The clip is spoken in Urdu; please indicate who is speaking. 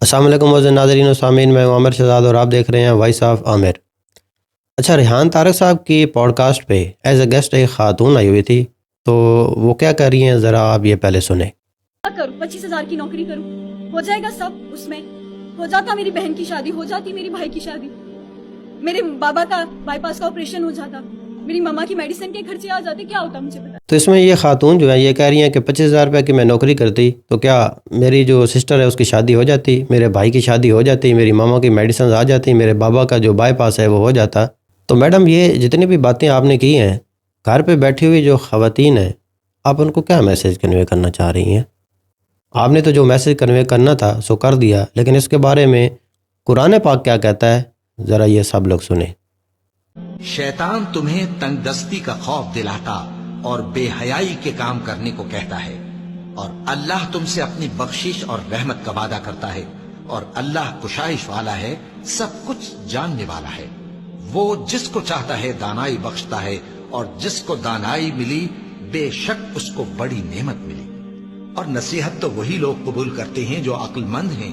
Speaker 1: السلام علیکم معزز ناظرین و سامعین، میں عامر شہزاد اور آپ دیکھ رہے ہیں وائس آف عامر۔ اچھا، ریحان طارق صاحب کی پوڈ کاسٹ پہ ایز اے گیسٹ ایک خاتون آئی ہوئی تھی، تو وہ کیا کر رہی ہیں ذرا آپ یہ پہلے سنیں۔
Speaker 2: کیا کروں؟ 25,000 کی نوکری کروں، ہو جائے گا سب؟ اس میں ہو جاتا میری بہن کی شادی، ہو جاتی میری بھائی کی شادی، میرے بابا کا بائی پاس کا آپریشن ہو جاتا، میری ماما کی میڈیسن کے خرچے آ جاتے، کیا ہوتا مجھے پتا۔
Speaker 1: تو اس میں یہ خاتون جو ہے یہ کہہ رہی ہیں کہ 25,000 روپے کی میں نوکری کرتی تو کیا میری جو سسٹر ہے اس کی شادی ہو جاتی، میرے بھائی کی شادی ہو جاتی، میری ماما کی میڈیسنز آ جاتی، میرے بابا کا جو بائی پاس ہے وہ ہو جاتا۔ تو میڈم یہ جتنی بھی باتیں آپ نے کی ہیں، گھر پہ بیٹھی ہوئی جو خواتین ہیں، آپ ان کو کیا میسج کنوے کرنا چاہ رہی ہیں؟ آپ نے تو جو میسج کنوے کرنا تھا سو کر دیا، لیکن اس کے بارے میں قرآن پاک کیا کہتا ہے ذرا یہ سب لوگ سنیں۔
Speaker 3: شیطان تمہیں تنگ دستی کا خوف دلاتا اور بے حیائی کے کام کرنے کو کہتا ہے، اور اللہ تم سے اپنی بخشش اور رحمت کا وعدہ کرتا ہے، اور اللہ کشائش والا ہے، سب کچھ جاننے والا ہے۔ وہ جس کو چاہتا ہے دانائی بخشتا ہے، اور جس کو دانائی ملی بے شک اس کو بڑی نعمت ملی۔ اور نصیحت تو وہی لوگ قبول کرتے ہیں جو عقل مند ہیں۔